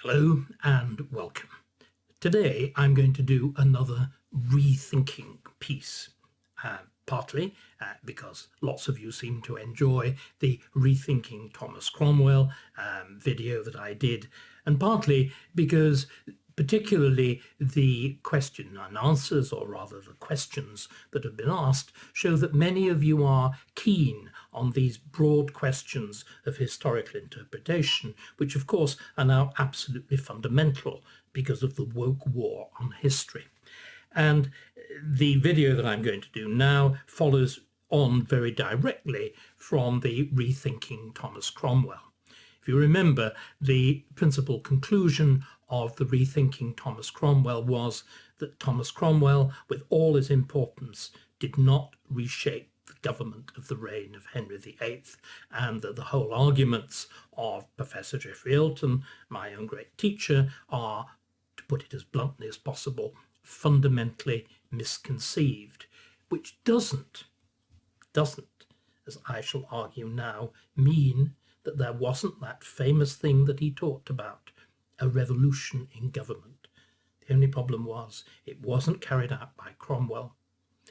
Hello and welcome. Today I'm going to do another rethinking piece, partly because lots of you seem to enjoy the Rethinking Thomas Cromwell video that I did, and partly because particularly the question and answers, or rather the questions that have been asked, show that many of you are keen on these broad questions of historical interpretation, which of course are now absolutely fundamental because of the woke war on history. And the video that I'm going to do now follows on very directly from the Rethinking Thomas Cromwell. If you remember, the principal conclusion of the Rethinking Thomas Cromwell was that Thomas Cromwell, with all his importance, did not reshape the government of the reign of Henry VIII, and that the whole arguments of Professor Geoffrey Elton, my own great teacher, are, to put it as bluntly as possible, fundamentally misconceived, which doesn't, as I shall argue now, mean that there wasn't that famous thing that he talked about, a revolution in government. The only problem was it wasn't carried out by Cromwell.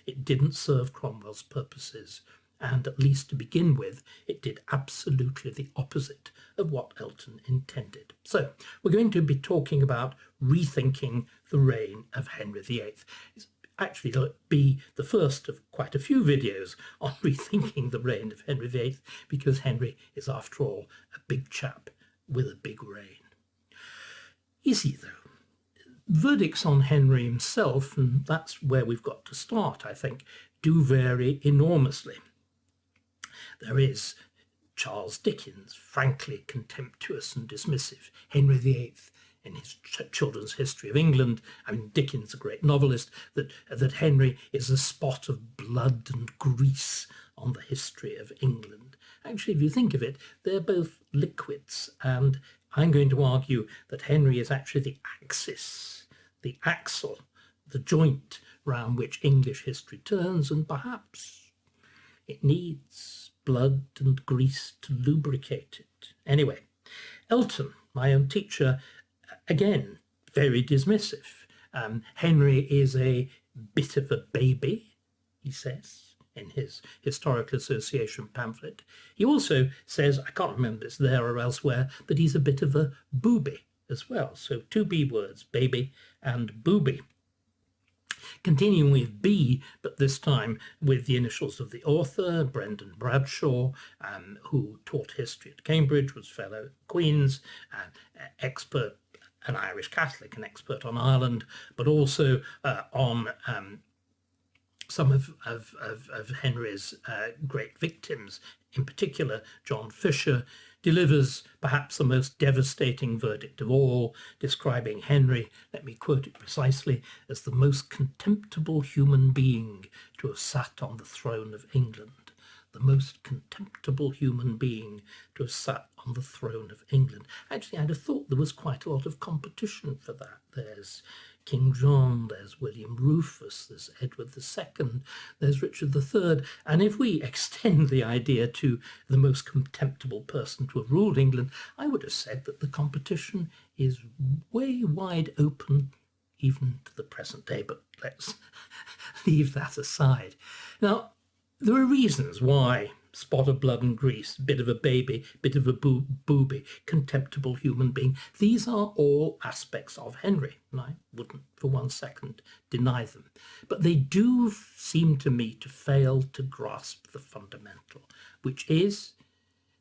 It didn't serve Cromwell's purposes, and at least to begin with, it did absolutely the opposite of what Elton intended. So we're going to be talking about rethinking the reign of Henry VIII. It's actually going to be the first of quite a few videos on rethinking the reign of Henry VIII, because Henry is, after all, a big chap with a big reign. Is he, though? Verdicts on Henry himself, and that's where we've got to start, I think, do vary enormously. There is Charles Dickens, frankly contemptuous and dismissive. Henry VIII, in his children's history of England, I mean, Dickens, a great novelist, that Henry is a spot of blood and grease on the history of England. Actually, if you think of it, they're both liquids, and I'm going to argue that Henry is actually the axis, the axle, the joint round which English history turns, and perhaps it needs blood and grease to lubricate it. Anyway, Elton, my own teacher, again, very dismissive. Henry is a bit of a baby, he says in his Historical Association pamphlet. He also says, I can't remember if it's there or elsewhere, that he's a bit of a booby as well. So two B words, baby and booby. Continuing with B, but this time with the initials of the author, Brendan Bradshaw, who taught history at Cambridge, was fellow at Queen's, expert, an Irish Catholic, an expert on Ireland, but also on some of Henry's great victims, in particular John Fisher, delivers perhaps the most devastating verdict of all, describing Henry, let me quote it precisely, as the most contemptible human being to have sat on the throne of England. The most contemptible human being to have sat on the throne of England. Actually, I'd have thought there was quite a lot of competition for that. There's King John, there's William Rufus, there's Edward II, there's Richard III. And if we extend the idea to the most contemptible person to have ruled England, I would have said that the competition is way wide open even to the present day, but let's leave that aside. Now, there are reasons why spot of blood and grease, bit of a baby, bit of a booby, contemptible human being. These are all aspects of Henry, and I wouldn't for one second deny them. But they do seem to me to fail to grasp the fundamental, which is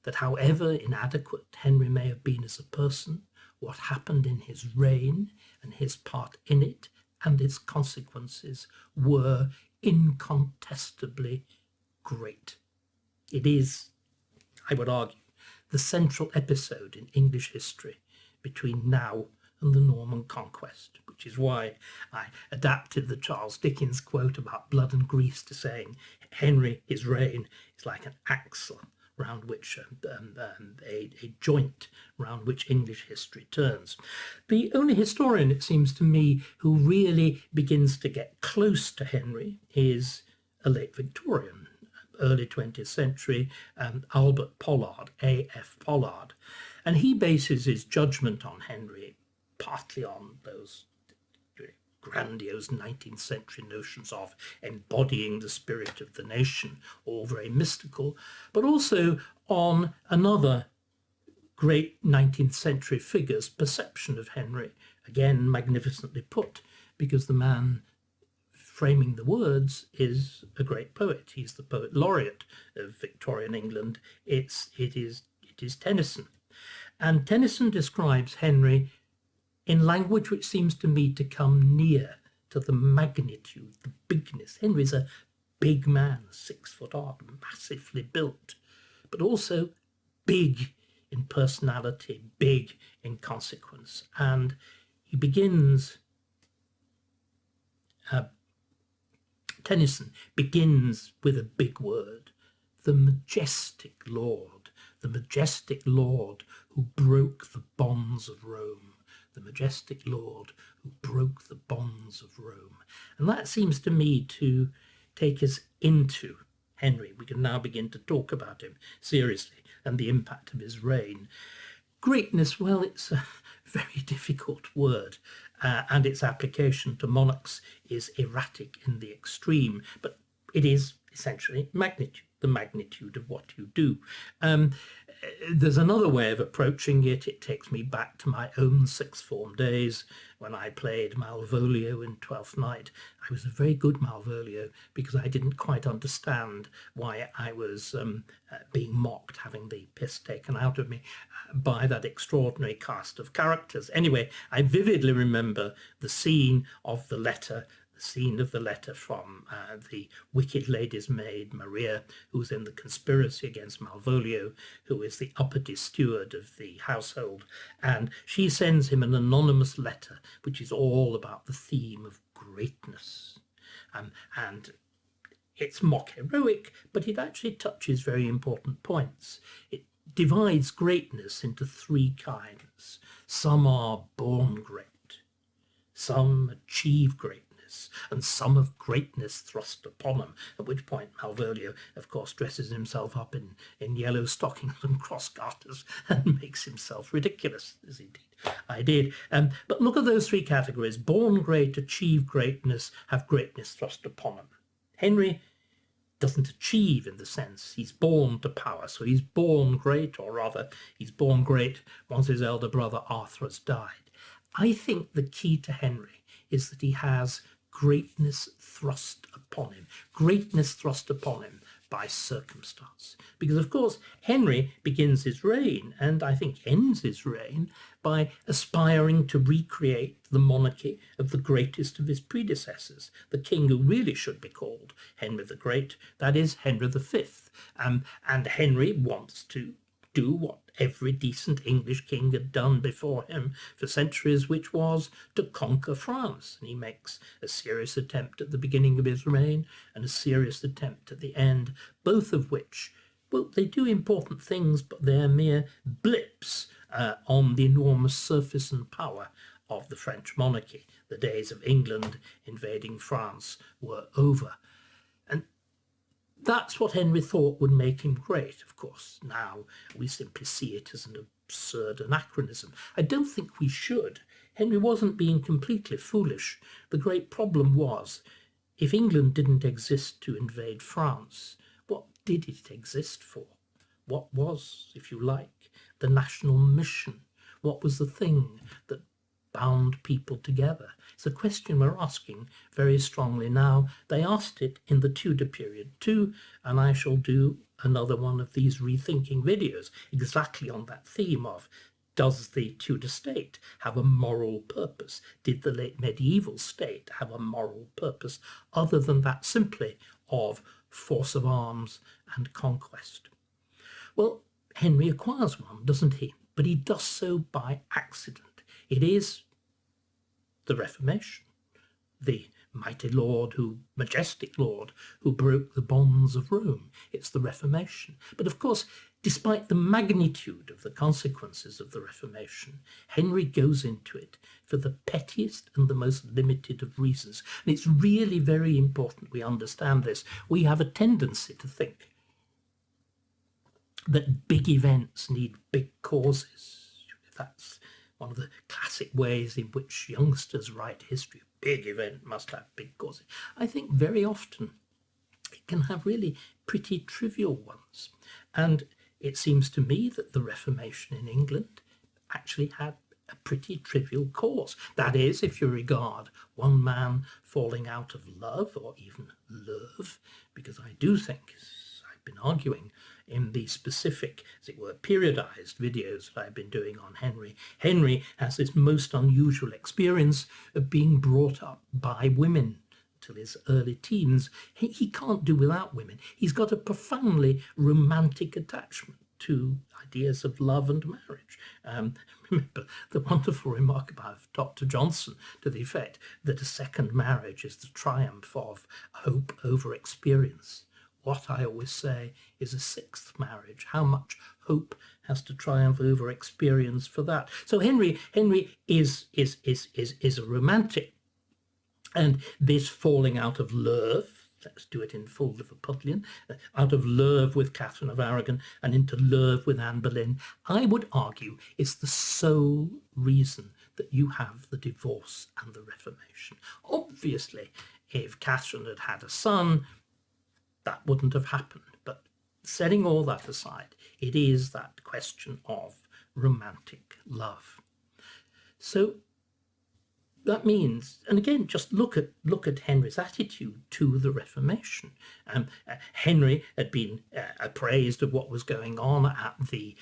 that however inadequate Henry may have been as a person, what happened in his reign and his part in it and its consequences were incontestably great. It is, I would argue, the central episode in English history between now and the Norman conquest, which is why I adapted the Charles Dickens quote about blood and grease to saying Henry, his reign, is like an axle round which a joint round which English history turns. The only historian, it seems to me, who really begins to get close to Henry is a late Victorian, early 20th century, Albert Pollard, A.F. Pollard. And he bases his judgment on Henry partly on those grandiose 19th century notions of embodying the spirit of the nation, all very mystical, but also on another great 19th century figure's perception of Henry, again magnificently put, because the man framing the words is a great poet. He's the poet laureate of Victorian England. It is Tennyson. And Tennyson describes Henry in language which seems to me to come near to the magnitude, the bigness. Henry's a big man, 6 foot odd, massively built, but also big in personality, big in consequence. And he begins, Tennyson begins with a big word, the majestic Lord who broke the bonds of Rome. The majestic Lord who broke the bonds of Rome. And that seems to me to take us into Henry. We can now begin to talk about him seriously and the impact of his reign. Greatness, well, it's a very difficult word, and its application to monarchs is erratic in the extreme, but it is essentially magnitude, the magnitude of what you do. There's another way of approaching it. It takes me back to my own sixth form days when I played Malvolio in Twelfth Night. I was a very good Malvolio because I didn't quite understand why I was being mocked, having the piss taken out of me by that extraordinary cast of characters. Anyway, I vividly remember the scene of the letter from the wicked lady's maid, Maria, who's in the conspiracy against Malvolio, who is the uppity steward of the household. And she sends him an anonymous letter, which is all about the theme of greatness. And it's mock heroic, but it actually touches very important points. It divides greatness into 3 kinds. Some are born great, some achieve greatness, and some of greatness thrust upon them, at which point Malvolio, of course, dresses himself up in yellow stockings and cross garters and makes himself ridiculous, as indeed I did. But look at those 3 categories: born great, achieve greatness, have greatness thrust upon him. Henry doesn't achieve in the sense he's born to power, so he's born great, or rather, he's born great once his elder brother Arthur has died. I think the key to Henry is that he has greatness thrust upon him by circumstance. Because, of course, Henry begins his reign, and I think ends his reign, by aspiring to recreate the monarchy of the greatest of his predecessors, the king who really should be called Henry the Great, that is, Henry V. And Henry wants to do what every decent English king had done before him for centuries, which was to conquer France. And he makes a serious attempt at the beginning of his reign and a serious attempt at the end, both of which, well, they do important things, but they're mere blips on the enormous surface and power of the French monarchy. The days of England invading France were over. And that's what Henry thought would make him great. Of course, now we simply see it as an absurd anachronism. I don't think we should. Henry wasn't being completely foolish. The great problem was, if England didn't exist to invade France, what did it exist for? What was, if you like, the national mission? What was the thing that bound people together? It's a question we're asking very strongly now. They asked it in the Tudor period too, and I shall do another one of these rethinking videos exactly on that theme of, does the Tudor state have a moral purpose? Did the late medieval state have a moral purpose other than that simply of force of arms and conquest? Well, Henry acquires one, doesn't he? But he does so by accident. It is the Reformation, the majestic Lord who broke the bonds of Rome. It's the Reformation. But of course, despite the magnitude of the consequences of the Reformation, Henry goes into it for the pettiest and the most limited of reasons. And it's really very important we understand this. We have a tendency to think that big events need big causes. That's one of the classic ways in which youngsters write history. Big event must have big causes. I think very often it can have really pretty trivial ones. And it seems to me that the Reformation in England actually had a pretty trivial cause. That is, if you regard one man falling out of love, or even love, because I do think, as I've been arguing in the specific, as it were, periodized videos that I've been doing on Henry, Henry has this most unusual experience of being brought up by women till his early teens. He can't do without women. He's got a profoundly romantic attachment to ideas of love and marriage. Remember the wonderful remark about Dr. Johnson to the effect that a second marriage is the triumph of hope over experience. What I always say is a sixth marriage. How much hope has to triumph over experience for that? So Henry is a romantic, and this falling out of love, let's do it in full Liverpudlian, out of love with Catherine of Aragon and into love with Anne Boleyn, I would argue is the sole reason that you have the divorce and the Reformation. Obviously, if Catherine had had a son, that wouldn't have happened. But setting all that aside, it is that question of romantic love. So that means, and again, just look at Henry's attitude to the Reformation. Henry had been appraised of what was going on at the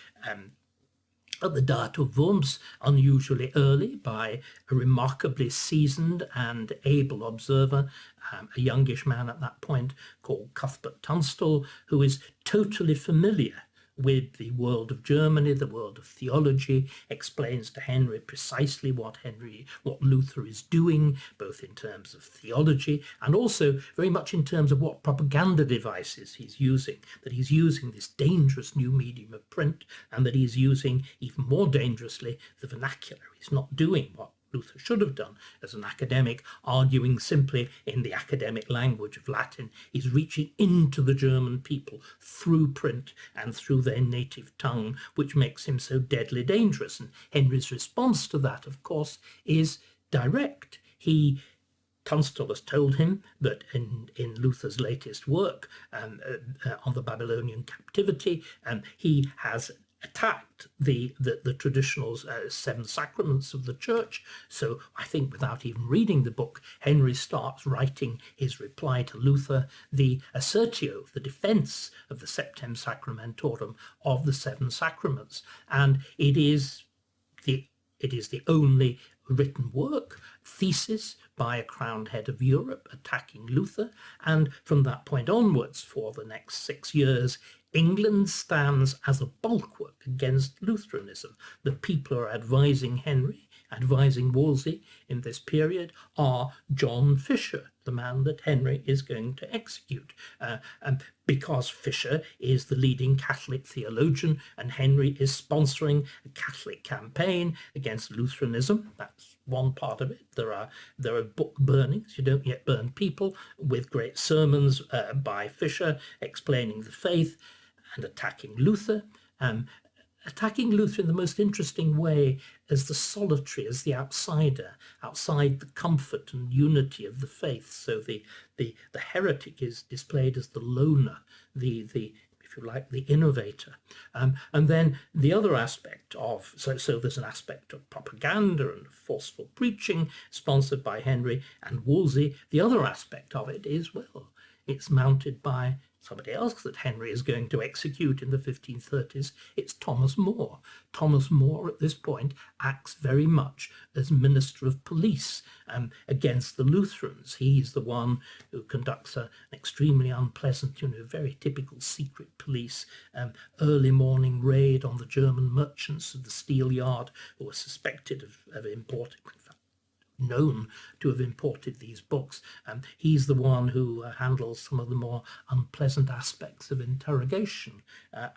Diet of Worms unusually early by a remarkably seasoned and able observer, a youngish man at that point called Cuthbert Tunstall, who is totally familiar with the world of Germany, the world of theology, explains to Henry precisely what Luther is doing, both in terms of theology and also very much in terms of what propaganda devices he's using, that he's using this dangerous new medium of print, and that he's using, even more dangerously, the vernacular. He's not doing what Luther should have done as an academic, arguing simply in the academic language of Latin. He's reaching into the German people through print and through their native tongue, which makes him so deadly dangerous. And Henry's response to that, of course, is direct. Tunstall has told him that in Luther's latest work on the Babylonian captivity, he has attacked the traditional seven sacraments of the church. So I think without even reading the book, Henry starts writing his reply to Luther, the assertio, the defense of the Septem Sacramentorum of the seven sacraments. And it is the only written work, thesis by a crowned head of Europe attacking Luther. And from that point onwards, for the next 6 years, England stands as a bulwark against Lutheranism. The people who are advising Henry, advising Wolsey in this period, are John Fisher, the man that Henry is going to execute. And because Fisher is the leading Catholic theologian and Henry is sponsoring a Catholic campaign against Lutheranism, that's one part of it. There are book burnings. You don't yet burn people, with great sermons by Fisher explaining the faith and attacking Luther. Attacking Luther in the most interesting way as the solitary, as the outsider, outside the comfort and unity of the faith. So the heretic is displayed as the loner, the if you like, the innovator. And then the other aspect of, so there's an aspect of propaganda and forceful preaching sponsored by Henry and Wolsey. The other aspect of it is, well, it's mounted by somebody else that Henry is going to execute in the 1530s. It's Thomas More. Thomas More at this point acts very much as Minister of Police against the Lutherans. He's the one who conducts an extremely unpleasant, very typical secret police early morning raid on the German merchants of the steel yard who are suspected of importing, known to have imported these books. He's the one who handles some of the more unpleasant aspects of interrogation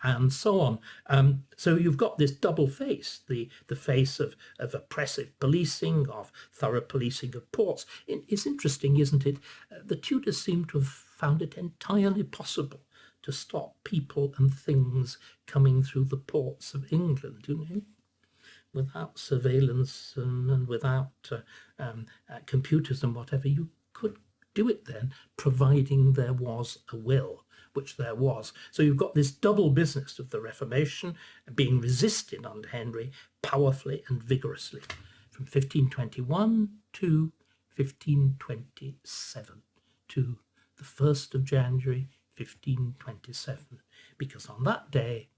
and so on. So you've got this double face, the face of oppressive policing, of thorough policing of ports. It's interesting, isn't it? The Tudors seem to have found it entirely possible to stop people and things coming through the ports of England, surveillance and without computers and whatever. You could do it then, providing there was a will, which there was. So you've got this double business of the Reformation being resisted under Henry powerfully and vigorously from 1521 to 1527 to the 1st of January 1527, because on that day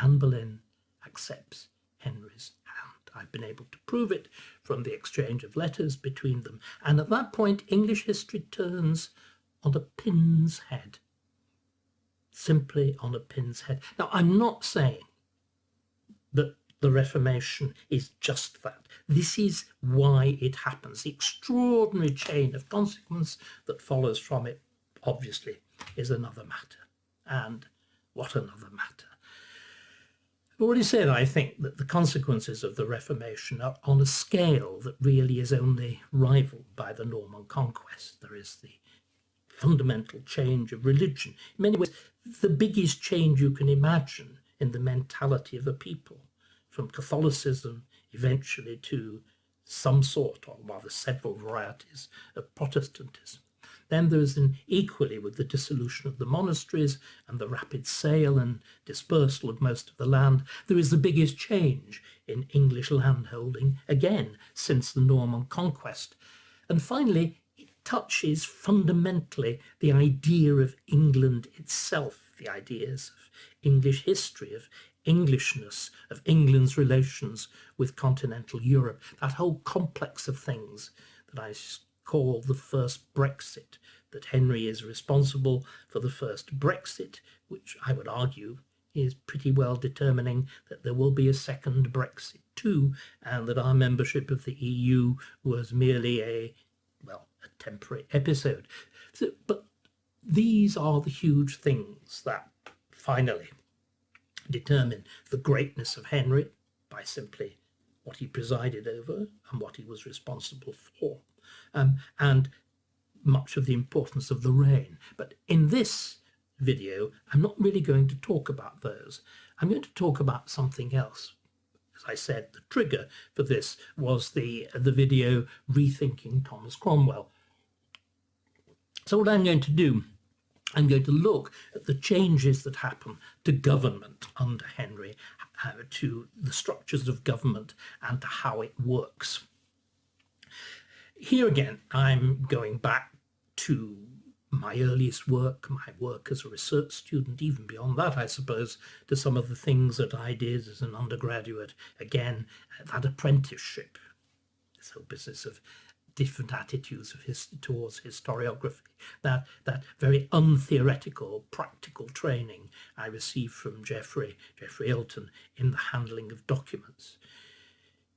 Anne Boleyn accepts Henry's hand. I've been able to prove it from the exchange of letters between them. And at that point, English history turns on a pin's head. Simply on a pin's head. Now, I'm not saying that the Reformation is just that. This is why it happens. The extraordinary chain of consequence that follows from it, obviously, is another matter. And what another matter. I've already said, I think, that the consequences of the Reformation are on a scale that really is only rivaled by the Norman Conquest. There is the fundamental change of religion. In many ways, the biggest change you can imagine in the mentality of a people, from Catholicism eventually to some sort, or rather several varieties, of Protestantism. Then there's an equally with the dissolution of the monasteries and the rapid sale and dispersal of most of the land, there is the biggest change in English landholding, again, since the Norman Conquest. And finally, it touches fundamentally the idea of England itself, the ideas of English history, of Englishness, of England's relations with continental Europe, that whole complex of things that I call the first Brexit, that Henry is responsible for the first Brexit, which I would argue is pretty well determining that there will be a second Brexit too, and that our membership of the EU was merely a temporary episode. But these are the huge things that finally determine the greatness of Henry by simply what he presided over and what he was responsible for. And much of the importance of the reign. But in this video, I'm not really going to talk about those. I'm going to talk about something else. As I said, the trigger for this was the video Rethinking Thomas Cromwell. So what I'm going to do, I'm going to look at the changes that happen to government under Henry, to the structures of government and to how it works. Here again, I'm going back to my earliest work, my work as a research student, even beyond that, I suppose, to some of the things that I did as an undergraduate. Again, that apprenticeship, this whole business of different attitudes towards historiography, that very untheoretical, practical training I received from Geoffrey Elton in the handling of documents.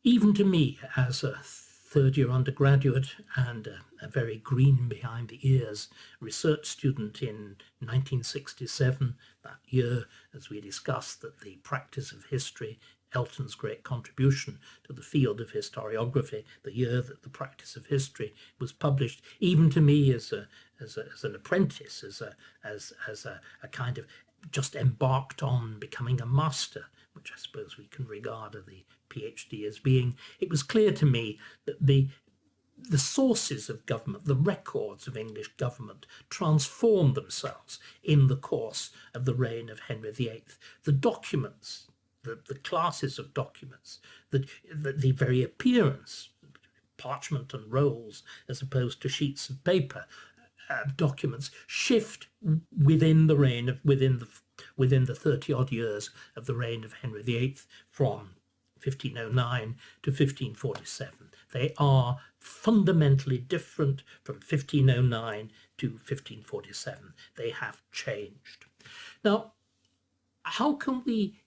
Even to me, as a third-year undergraduate and a very green behind the ears research student in 1967, that year, as we discussed, that the practice of history, Elton's great contribution to the field of historiography, the year that the practice of history was published, even to me as an apprentice, as a kind of just embarked on becoming a master, which I suppose we can regard as the PhD as being, it was clear to me that the sources of government, the records of English government, transformed themselves in the course of the reign of Henry VIII. The documents, the classes of documents, the very appearance, parchment and rolls as opposed to sheets of paper, documents shift within the reign of within the 30-odd years of the reign of Henry VIII from 1509 to 1547. They are fundamentally different from 1509 to 1547. They have changed. Now, how can we,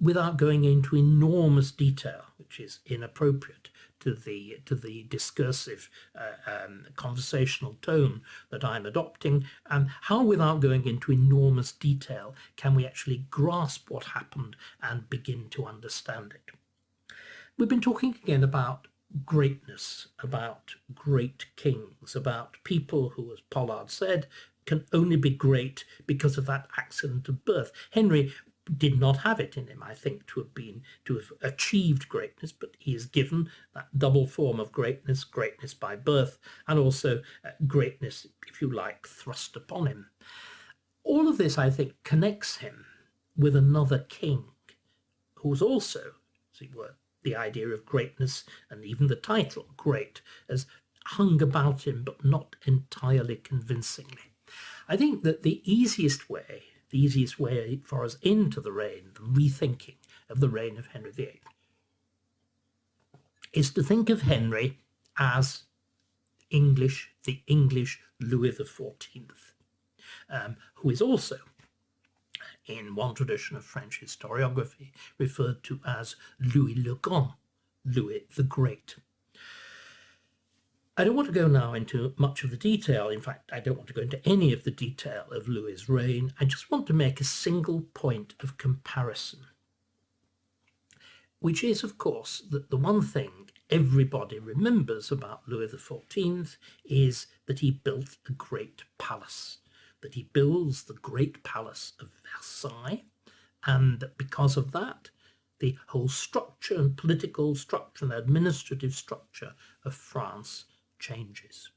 without going into enormous detail, which is inappropriate to the discursive conversational tone that I'm adopting, how, without going into enormous detail, can we actually grasp what happened and begin to understand it? We've been talking again about greatness, about great kings, about people who, as Pollard said, can only be great because of that accident of birth. Henry did not have it in him, I think, to have achieved greatness, but he is given that double form of greatness, greatness by birth, and also greatness, if you like, thrust upon him. All of this, I think, connects him with another king, who's also, as it were, the idea of greatness and even the title great as hung about him, but not entirely convincingly. I think that the easiest way for us into the reign, the rethinking of the reign of Henry VIII, is to think of Henry as the English Louis XIV, who is also, in one tradition of French historiography, referred to as Louis le Grand, Louis the Great. I don't want to go now into much of the detail. In fact, I don't want to go into any of the detail of Louis's reign. I just want to make a single point of comparison, which is, of course, that the one thing everybody remembers about Louis XIV is that he built a great palace, that he builds the great palace of Versailles, and that because of that, the whole structure and political structure and administrative structure of France changes.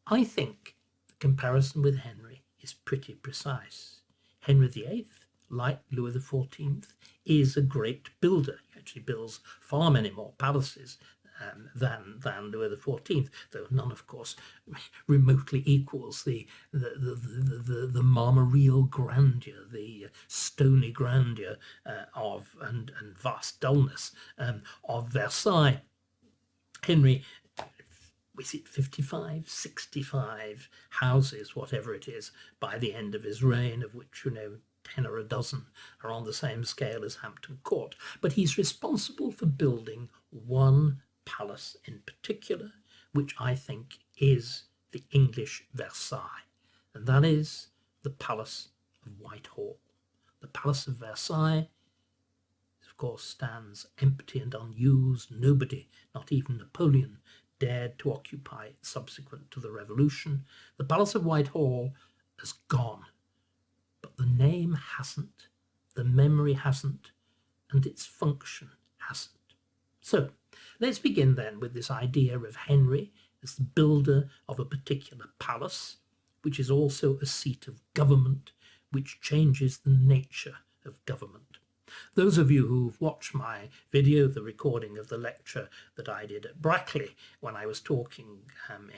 I think the comparison with Henry is pretty precise. Henry VIII, like Louis XIV, is a great builder. He actually builds far many more palaces than Louis XIV, though none, of course, remotely equals the marmoreal grandeur, the stony grandeur and vast dullness of Versailles. Henry, is it 55, 65 houses, whatever it is, by the end of his reign, of which, 10 or a dozen are on the same scale as Hampton Court. But he's responsible for building one palace in particular, which I think is the English Versailles, and that is the Palace of Whitehall. The Palace of Versailles, of course, stands empty and unused. Nobody, not even Napoleon, dared to occupy it subsequent to the Revolution. The Palace of Whitehall has gone, but the name hasn't, the memory hasn't, and its function hasn't. So let's begin then with this idea of Henry as the builder of a particular palace, which is also a seat of government, which changes the nature of government. Those of you who've watched my video, the recording of the lecture that I did at Brackley, when I was talking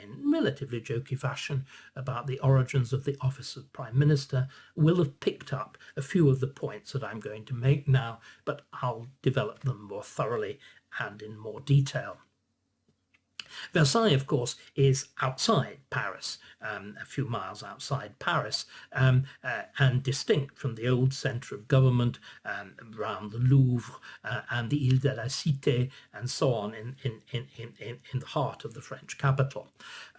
in relatively jokey fashion about the origins of the office of Prime Minister, will have picked up a few of the points that I'm going to make now, but I'll develop them more thoroughly and in more detail. Versailles, of course, is outside Paris, a few miles outside Paris, and distinct from the old centre of government around the Louvre and the Ile de la Cité and so on in the heart of the French capital.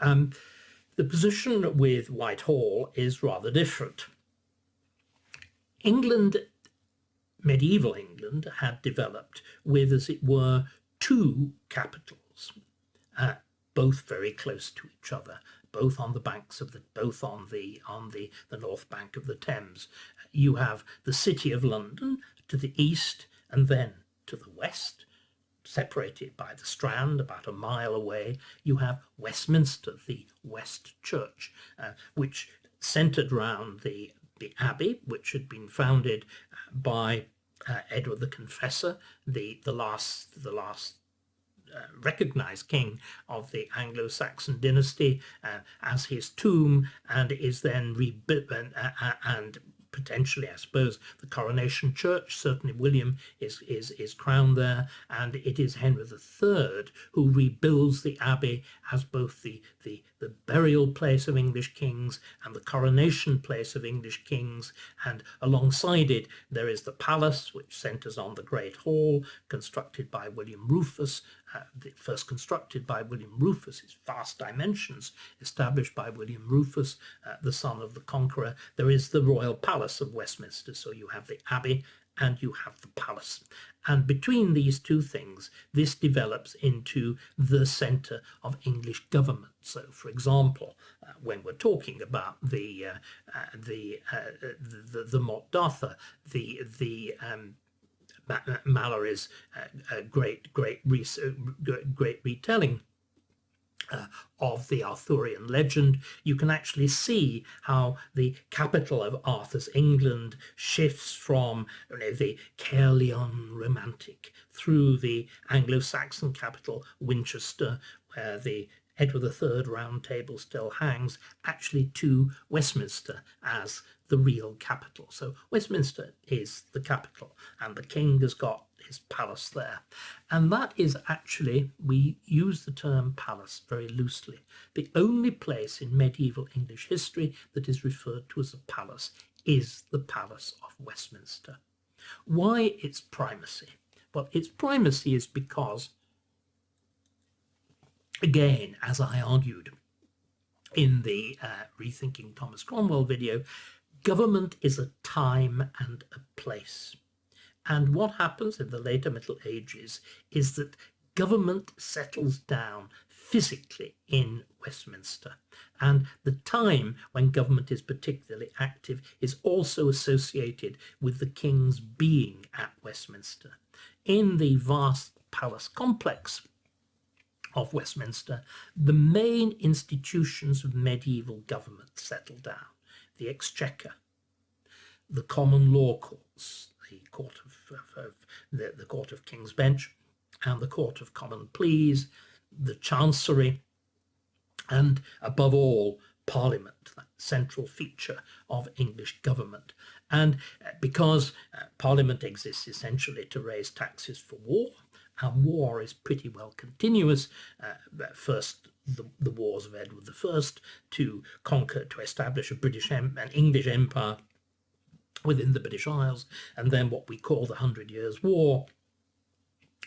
The position with Whitehall is rather different. England, medieval England, had developed with, as it were, two capitals. Both very close to each other, both on the banks of both on the north bank of the Thames. You have the City of London to the east, and then to the west, separated by the Strand, about a mile away, you have Westminster, the West Church, which centred round the Abbey, which had been founded by Edward the Confessor, the last recognised king of the Anglo-Saxon dynasty, as his tomb, and is then rebuilt and potentially, I suppose, the Coronation Church. Certainly William is crowned there, and it is Henry III who rebuilds the Abbey as both the burial place of English kings and the coronation place of English kings, and alongside it there is the palace, which centres on the Great Hall, constructed by William Rufus, first constructed by William Rufus, its vast dimensions established by William Rufus, the son of the Conqueror. There is the Royal Palace of Westminster, so you have the Abbey and you have the palace. And between these two things, this develops into the centre of English government. So, for example, when we're talking about the Morte d'Arthur, the Mallory's great retelling of the Arthurian legend, you can actually see how the capital of Arthur's England shifts from the Caerleon romantic through the Anglo-Saxon capital, Winchester, where the Edward III round table still hangs, actually to Westminster as the real capital. So Westminster is the capital, and the king has got his palace there. And that is actually, we use the term palace very loosely. The only place in medieval English history that is referred to as a palace is the Palace of Westminster. Why its primacy? Well, its primacy is because, again, as I argued in the Rethinking Thomas Cromwell video, government is a time and a place. And what happens in the later Middle Ages is that government settles down physically in Westminster. And the time when government is particularly active is also associated with the king's being at Westminster. In the vast palace complex of Westminster, the main institutions of medieval government settle down. The Exchequer, the common law courts, the Court of King's Bench, and the Court of Common Pleas, the Chancery, and above all, Parliament, that central feature of English government. And because Parliament exists essentially to raise taxes for war, and war is pretty well continuous, first the wars of Edward I to conquer, to establish an English empire within the British Isles, and then what we call the 100 Years' War,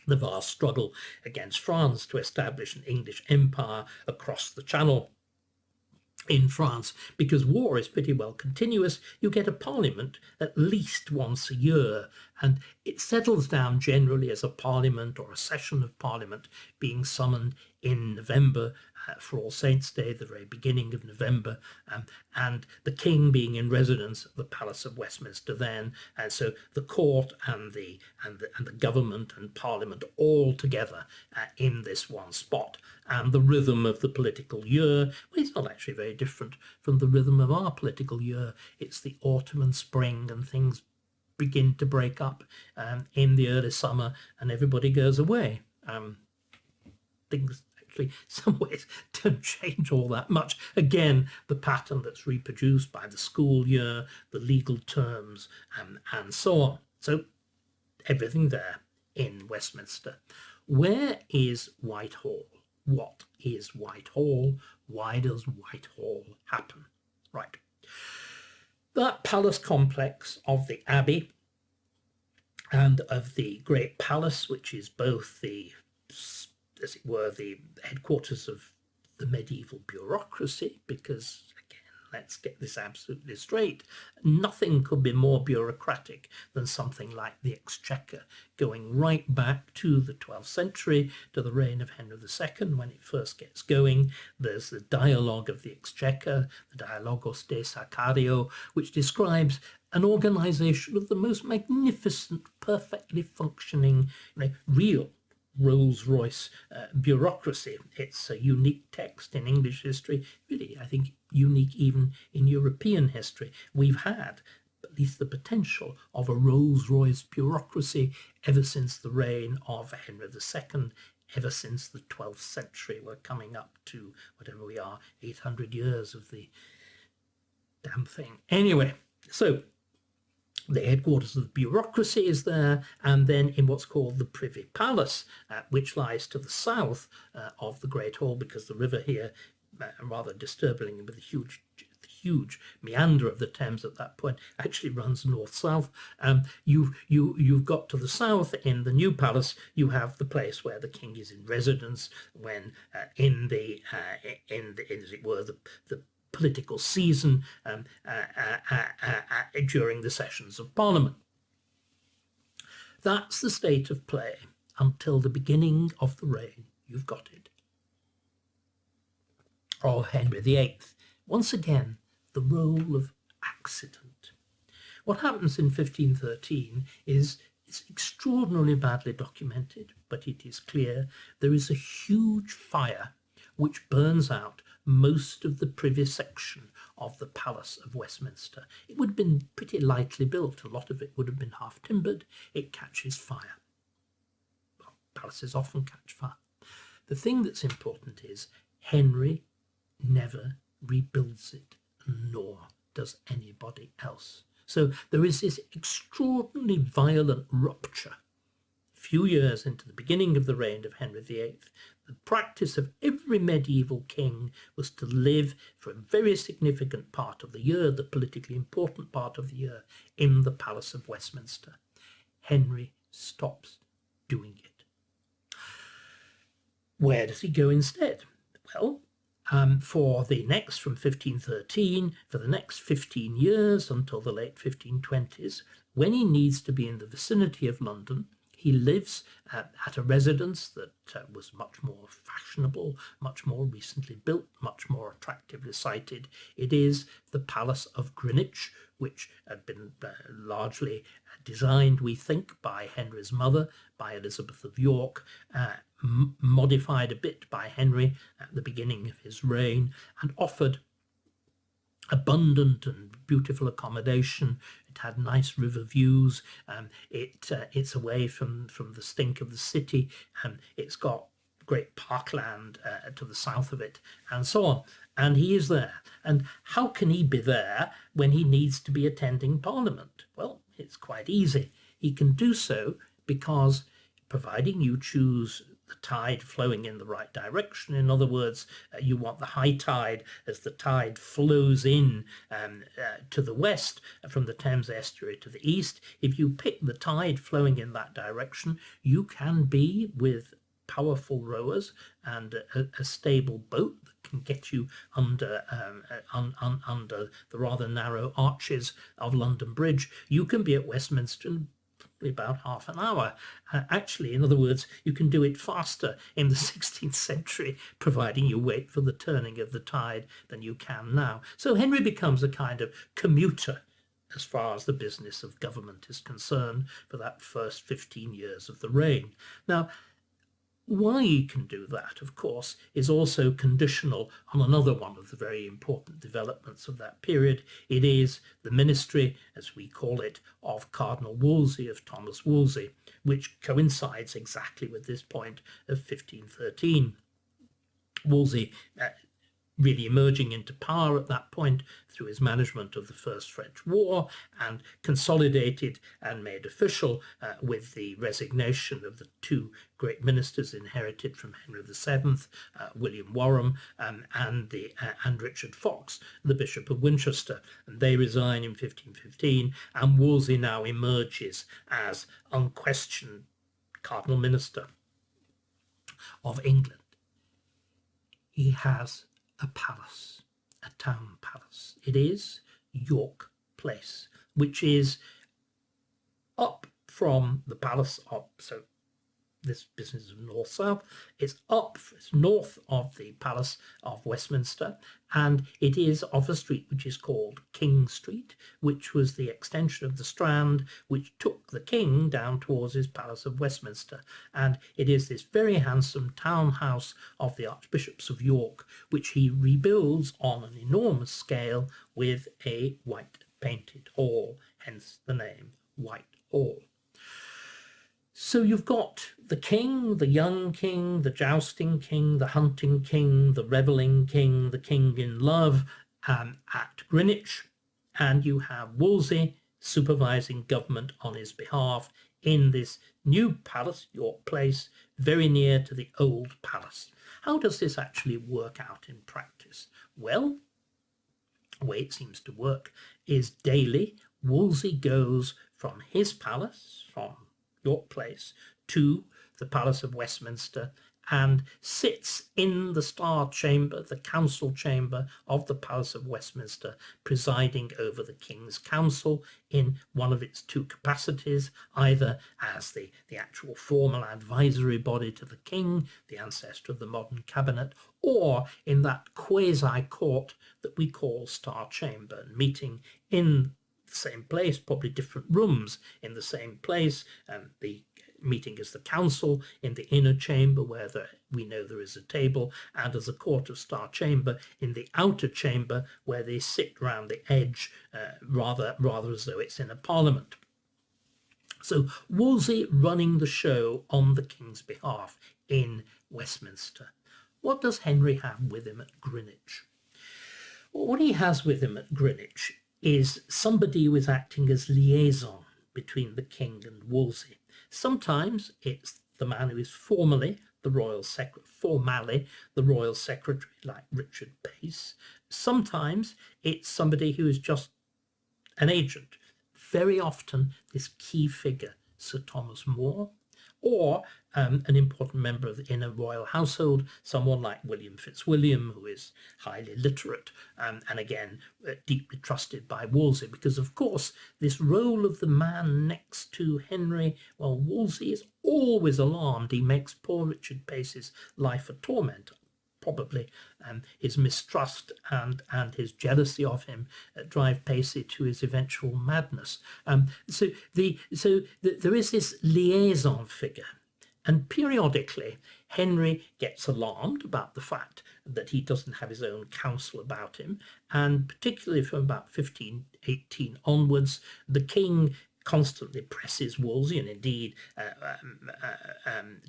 the vast struggle against France to establish an English empire across the Channel in France. Because war is pretty well continuous, you get a parliament at least once a year, and it settles down generally as a parliament or a session of parliament being summoned in November for All Saints' Day, the very beginning of November, and the king being in residence at the Palace of Westminster then, and so the court and the government and parliament all together in this one spot. And the rhythm of the political year, well, it's not actually very different from the rhythm of our political year. It's the autumn and spring, and things begin to break up in the early summer, and everybody goes away. Things actually, some ways, don't change all that much. Again, the pattern that's reproduced by the school year, the legal terms, and so on. So everything there in Westminster. Where is Whitehall? What is Whitehall? Why does Whitehall happen? Right. That palace complex of the Abbey and of the Great Palace, which is both the, as it were, the headquarters of the medieval bureaucracy, because, again, let's get this absolutely straight, nothing could be more bureaucratic than something like the Exchequer, going right back to the 12th century, to the reign of Henry II, when it first gets going. There's the dialogue of the Exchequer, the Dialogos de Sacario, which describes an organisation of the most magnificent, perfectly functioning, real Rolls-Royce bureaucracy. It's a unique text in English history, really, I think, unique even in European history. We've had at least the potential of a Rolls-Royce bureaucracy ever since the reign of Henry II, ever since the 12th century. We're coming up to, whatever we are, 800 years of the damn thing. Anyway, so the headquarters of the bureaucracy is there, and then in what's called the Privy Palace, which lies to the south of the Great Hall, because the river here, rather disturbingly with the huge meander of the Thames at that point, actually runs north-south. You've got to the south in the new palace, you have the place where the king is in residence when in as it were, the political season during the sessions of Parliament. That's the state of play until the beginning of the reign. You've got it. Of Henry VIII. Once again, the role of accident. What happens in 1513 is it's extraordinarily badly documented, but it is clear there is a huge fire which burns out most of the privy section of the Palace of Westminster. It would have been pretty lightly built. A lot of it would have been half timbered. It catches fire. Well, palaces often catch fire. The thing that's important is Henry never rebuilds it, nor does anybody else. So there is this extraordinarily violent rupture. A few years into the beginning of the reign of Henry VIII, the practice of every medieval king was to live for a very significant part of the year, the politically important part of the year, in the Palace of Westminster. Henry stops doing it. Where does he go instead? Well, for the next, from 1513, for the next 15 years until the late 1520s, when he needs to be in the vicinity of London, he lives at a residence that was much more fashionable, much more recently built, much more attractively sited. It is the Palace of Greenwich, which had been largely designed, we think, by Henry's mother, by Elizabeth of York, modified a bit by Henry at the beginning of his reign, and offered abundant and beautiful accommodation. It had nice river views. It's away from the stink of the city. It's got great parkland to the south of it, and so on. And he is there. And how can he be there when he needs to be attending Parliament? Well, it's quite easy. He can do so because, providing you choose the tide flowing in the right direction. In other words, you want the high tide as the tide flows in to the west from the Thames estuary to the east. If you pick the tide flowing in that direction, you can be with powerful rowers and a stable boat that can get you under the rather narrow arches of London Bridge. You can be at Westminster in about half an hour. Actually, in other words, you can do it faster in the 16th century, providing you wait for the turning of the tide, than you can now. So Henry becomes a kind of commuter as far as the business of government is concerned for that first 15 years of the reign. Now, why he can do that, of course, is also conditional on another one of the very important developments of that period. It is the ministry, as we call it, of Cardinal Wolsey, of Thomas Wolsey, which coincides exactly with this point of 1513. Wolsey really emerging into power at that point through his management of the First French War, and consolidated and made official with the resignation of the two great ministers inherited from Henry VII, William Warham and Richard Fox, the Bishop of Winchester. And they resign in 1515, and Wolsey now emerges as unquestioned Cardinal Minister of England. He has a palace, a town palace. It is York Place, which is up from the Palace of, so this business of north-south, it's north of the Palace of Westminster, and it is off a street which is called King Street, which was the extension of the Strand, which took the king down towards his Palace of Westminster. And it is this very handsome townhouse of the Archbishops of York, which he rebuilds on an enormous scale with a white painted hall, hence the name Whitehall. So you've got the king, the young king, the jousting king, the hunting king, the revelling king, the king in love at Greenwich, and you have Wolsey supervising government on his behalf in this new palace, York Place, very near to the old palace. How does this actually work out in practice? Well, the way it seems to work is daily Wolsey goes from his palace, from York Place, to the Palace of Westminster, and sits in the Star Chamber, the council chamber of the Palace of Westminster, presiding over the King's Council in one of its two capacities, either as the actual formal advisory body to the King, the ancestor of the modern cabinet, or in that quasi-court that we call Star Chamber, meeting in the same place, probably different rooms in the same place. The meeting is the council in the inner chamber where we know there is a table, and as a court of Star Chamber in the outer chamber where they sit round the edge, rather as though it's in a parliament. So Wolsey running the show on the King's behalf in Westminster. What does Henry have with him at Greenwich? Well, what he has with him at Greenwich is somebody who is acting as liaison between the King and Wolsey. Sometimes it's the man who is formally the royal secretary, like Richard Pace. Sometimes it's somebody who is just an agent. Very often this key figure, Sir Thomas More, or an important member of the inner royal household, someone like William Fitzwilliam, who is highly literate and again deeply trusted by Wolsey, because of course this role of the man next to Henry, well, Wolsey is always alarmed. He makes poor Richard Pace's life a torment. Probably his mistrust and his jealousy of him drive Pacey to his eventual madness. So there is this liaison figure, and periodically Henry gets alarmed about the fact that he doesn't have his own council about him, and particularly from about 1518 onwards, the King constantly presses Wolsey, and indeed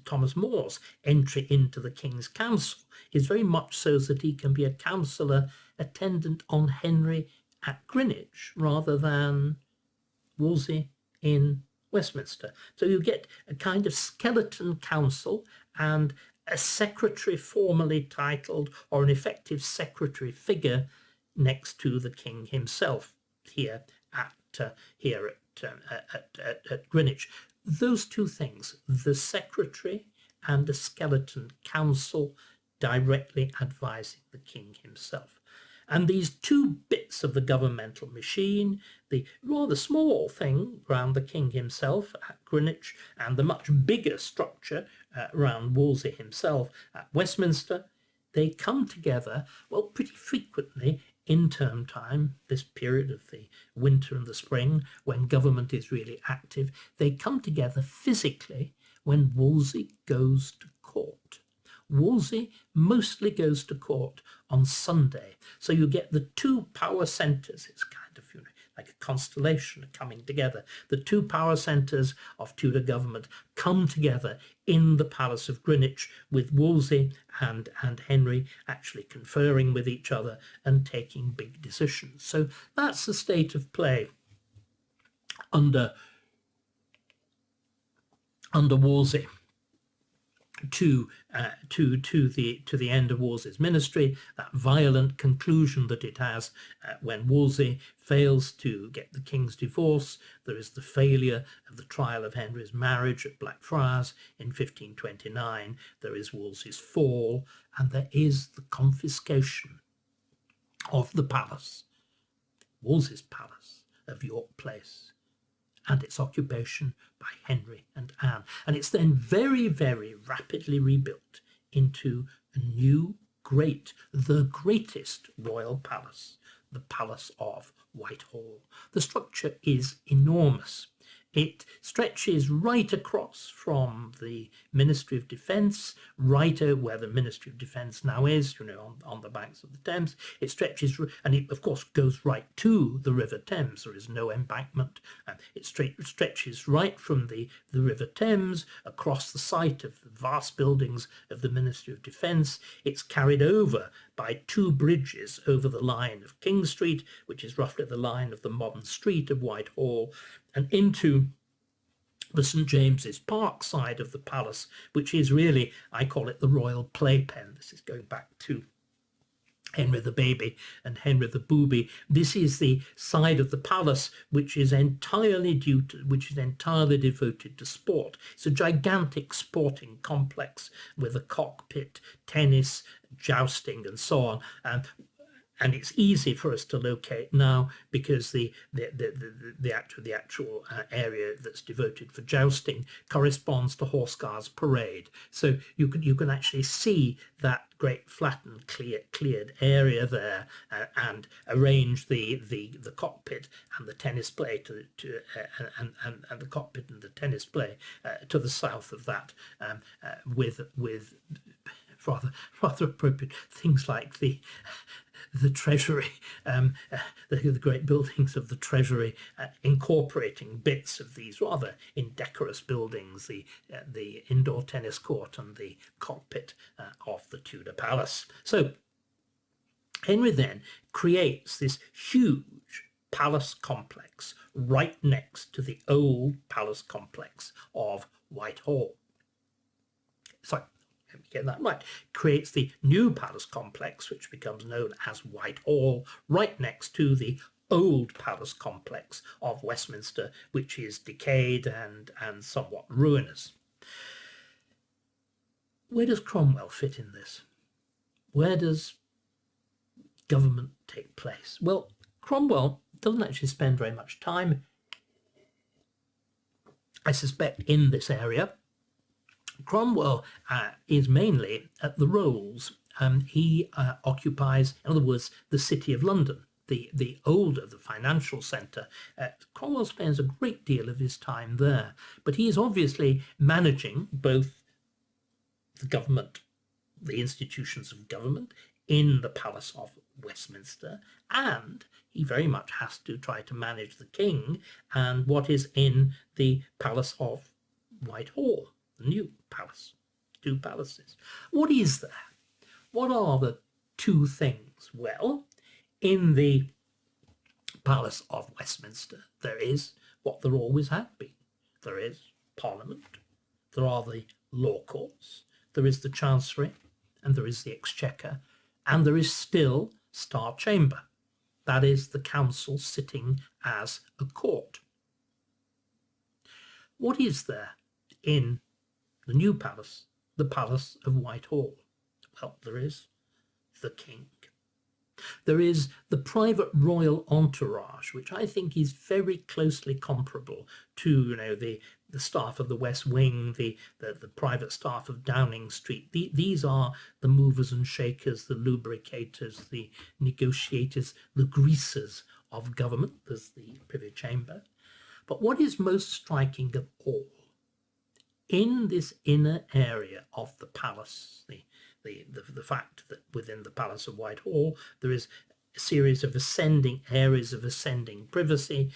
Thomas More's entry into the King's Council is very much so that he can be a councillor attendant on Henry at Greenwich rather than Wolsey in Westminster. So you get a kind of skeleton council and a secretary formally titled, or an effective secretary figure next to the King himself here at Greenwich. Those two things, the secretary and a skeleton council directly advising the King himself. And these two bits of the governmental machine, the rather small thing around the King himself at Greenwich and the much bigger structure around Wolsey himself at Westminster, they come together, well, pretty frequently in term time, this period of the winter and the spring, when government is really active. They come together physically when Wolsey goes to court. Wolsey mostly goes to court on Sunday. So you get the two power centres. It's kind of, like a constellation coming together. The two power centres of Tudor government come together in the Palace of Greenwich, with Wolsey and Henry actually conferring with each other and taking big decisions. So that's the state of play under Wolsey to the end of Wolsey's ministry, that violent conclusion that it has when Wolsey fails to get the King's divorce. There is the failure of the trial of Henry's marriage at Blackfriars in 1529. There is Wolsey's fall, and there is the confiscation of the palace, Wolsey's palace of York Place, and its occupation by Henry and Anne. And it's then very, very rapidly rebuilt into a new the greatest royal palace, the Palace of Whitehall. The structure is enormous. It stretches right across from the Ministry of Defence, right over where the Ministry of Defence now is, on the banks of the Thames. It stretches, and it of course goes right to the River Thames. There is no embankment. It stretches right from the River Thames across the site of the vast buildings of the Ministry of Defence. It's carried over by two bridges over the line of King Street, which is roughly the line of the modern street of Whitehall, and into the St James's Park side of the palace, which is really, I call it the royal playpen. This is going back to Henry the Baby and Henry the Booby. This is the side of the palace which is entirely devoted to sport. It's a gigantic sporting complex with a cockpit, tennis, jousting, and so on. And it's easy for us to locate now because the actual area that's devoted for jousting corresponds to Horse Guards Parade. So you can actually see that great flattened cleared area there, and arrange the cockpit and the tennis play and the cockpit and the tennis play to the south of that, with rather appropriate things like the Treasury, the great buildings of the Treasury, incorporating bits of these rather indecorous buildings, the indoor tennis court and the cockpit of the Tudor palace. So Henry then creates this huge palace complex right next to the old palace complex of Whitehall. Sorry, let me get that right. Creates the new palace complex, which becomes known as Whitehall, right next to the old palace complex of Westminster, which is decayed and somewhat ruinous. Where does Cromwell fit in this? Where does government take place? Well, Cromwell doesn't actually spend very much time, I suspect, in this area. Cromwell is mainly at the Rolls. He occupies, in other words, the City of London, the older, the financial centre. Cromwell spends a great deal of his time there, but he is obviously managing both the government, the institutions of government in the Palace of Westminster, and he very much has to try to manage the king and what is in the Palace of Whitehall, the new palace, two palaces. What is there? What are the two things? Well, in the Palace of Westminster, there is what there always had been. There is Parliament, there are the law courts, there is the Chancery, and there is the Exchequer, and there is still Star Chamber. That is the council sitting as a court. What is there in the new palace, the Palace of Whitehall? Well, there is the king. There is the private royal entourage, which I think is very closely comparable to, the staff of the West Wing, the private staff of Downing Street. These are the movers and shakers, the lubricators, the negotiators, the greasers of government. There's the Privy Chamber. But what is most striking of all, in this inner area of the palace, the fact that within the Palace of Whitehall there is a series of areas of ascending privacy,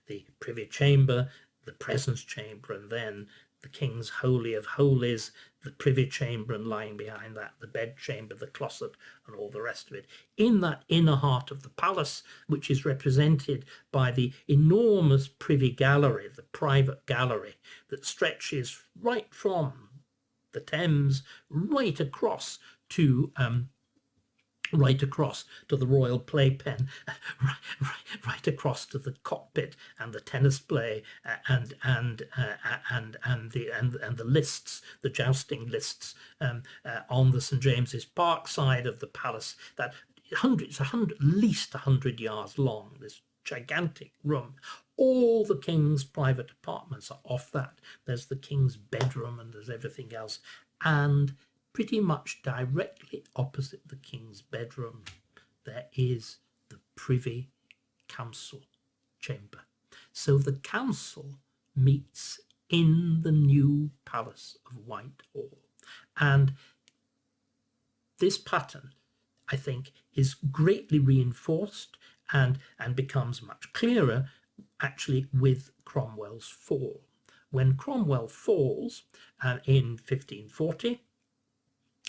the Privy Chamber, the Presence Chamber, and then the King's Holy of Holies, the Privy Chamber, and lying behind that, the bedchamber, the closet, and all the rest of it. In that inner heart of the palace, which is represented by the enormous Privy Gallery, the private gallery that stretches right from the Thames right across to the Royal Playpen, right across to the cockpit and the tennis play, and the lists, the jousting lists on the St James's Park side of the palace. That at least 100 yards long. This gigantic room. All the king's private apartments are off that. There's the king's bedroom and there's everything else. And pretty much directly opposite the king's bedroom, there is the Privy Council chamber. So the council meets in the new Palace of Whitehall. And this pattern, I think, is greatly reinforced and becomes much clearer actually with Cromwell's fall. When Cromwell falls in 1540,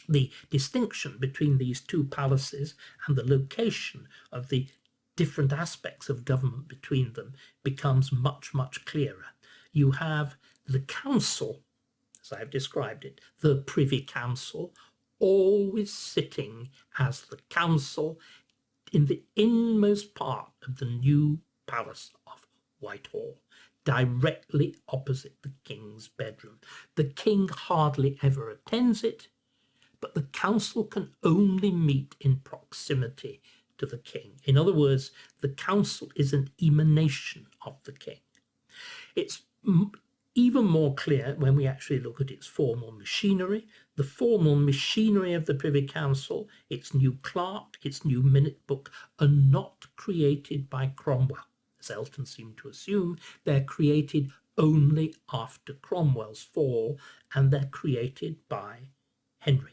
the distinction between these two palaces and the location of the different aspects of government between them becomes much, much clearer. You have the council, as I've described it, the Privy Council, always sitting as the council in the inmost part of the new Palace of Whitehall, directly opposite the king's bedroom. The king hardly ever attends it, but the council can only meet in proximity to the king. In other words, the council is an emanation of the king. It's even more clear when we actually look at its formal machinery. The formal machinery of the Privy Council, its new clerk, its new minute book, are not created by Cromwell, as Elton seemed to assume. They're created only after Cromwell's fall, and they're created by Henry.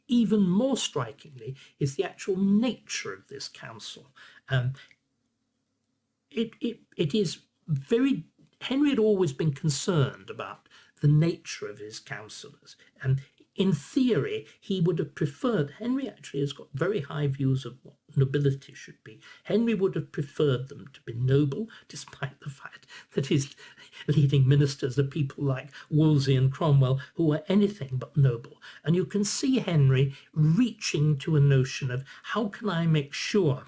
Even more strikingly is the actual nature of this council. It is very... Henry had always been concerned about the nature of his councillors, and in theory he would have preferred... Henry actually has got very high views of what nobility should be. Henry would have preferred them to be noble, despite the fact that his leading ministers are people like Wolsey and Cromwell, who are anything but noble. And you can see Henry reaching to a notion of, how can I make sure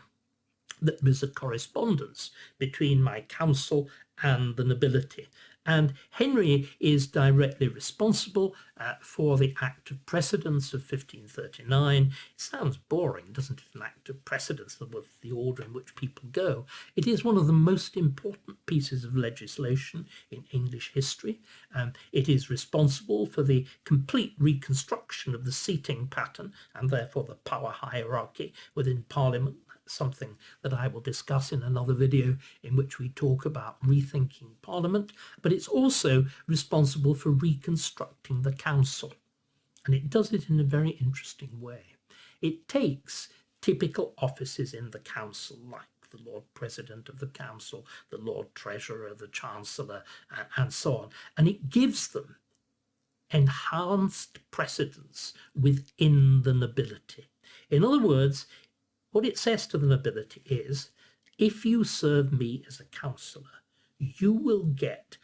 that there's a correspondence between my council and the nobility? And Henry is directly responsible for the Act of Precedence of 1539. It sounds boring, doesn't it, an Act of Precedence, with the order in which people go. It is one of the most important pieces of legislation in English history. It is responsible for the complete reconstruction of the seating pattern, and therefore the power hierarchy within Parliament, something that I will discuss in another video in which we talk about rethinking Parliament. But it's also responsible for reconstructing the council, and it does it in a very interesting way. It takes typical offices in the council, like the Lord President of the Council, the Lord Treasurer, the Chancellor, and so on, and it gives them enhanced precedence within the nobility. In other words, what it says to the nobility is, if you serve me as a councillor, you will get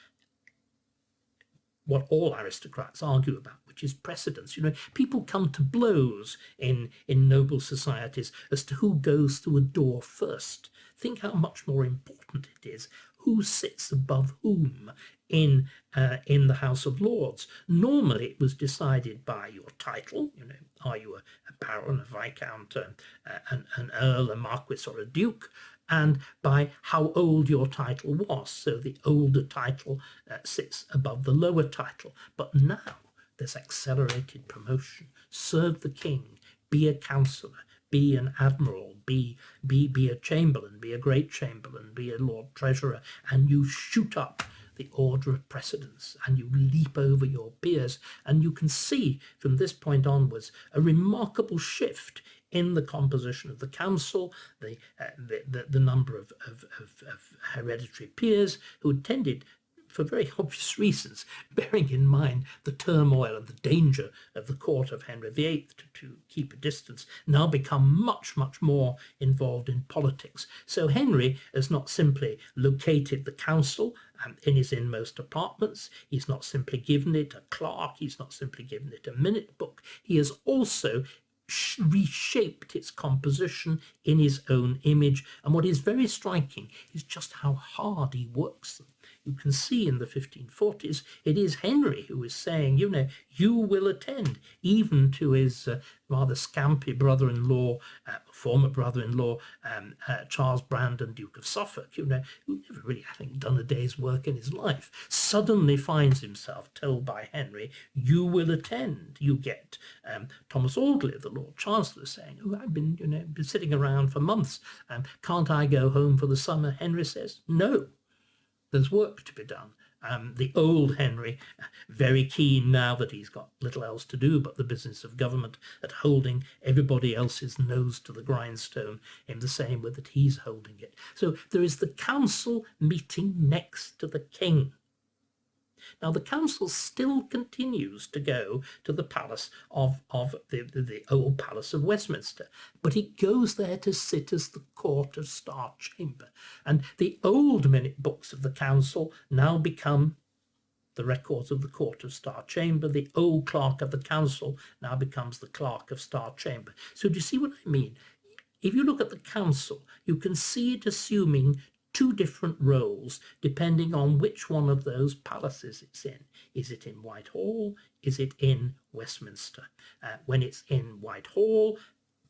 what all aristocrats argue about, which is precedence. You know, people come to blows in noble societies as to who goes through a door first. Think how much more important it is who sits above whom in the House of Lords. Normally it was decided by your title. You know, are you a baron, a viscount, an earl, a marquis, or a duke? And by how old your title was. So the older title sits above the lower title. But now there's accelerated promotion. Serve the king, be a councillor, be an admiral, be a chamberlain, be a great chamberlain, be a Lord Treasurer, and you shoot up the order of precedence and you leap over your peers. And you can see from this point onwards a remarkable shift in the composition of the council, the number of hereditary peers who tended, for very obvious reasons, bearing in mind the turmoil and the danger of the court of Henry VIII to keep a distance, now become much, much more involved in politics. So Henry has not simply located the council in his inmost apartments. He's not simply given it a clerk. He's not simply given it a minute book. He has also reshaped its composition in his own image. And what is very striking is just how hard he works them. You can see in the 1540s, it is Henry who is saying, you know, you will attend, even to his rather scampy brother-in-law, former brother-in-law, Charles Brandon, Duke of Suffolk, you know, who never really, I think, done a day's work in his life, suddenly finds himself told by Henry, you will attend. You get Thomas Audley, the Lord Chancellor, saying, oh, I've been, you know, been sitting around for months. Can't I go home for the summer? Henry says, no. There's work to be done. The old Henry, very keen now that he's got little else to do but the business of government, at holding everybody else's nose to the grindstone in the same way that he's holding it. So there is the council meeting next to the king. Now the council still continues to go to the palace of the old Palace of Westminster, but it goes there to sit as the Court of Star Chamber. And the old minute books of the council now become the records of the Court of Star Chamber. The old Clerk of the Council now becomes the Clerk of Star Chamber. So do you see what I mean? If you look at the council, you can see it assuming two different roles depending on which one of those palaces it's in. Is it in Whitehall? Is it in Westminster? When it's in Whitehall,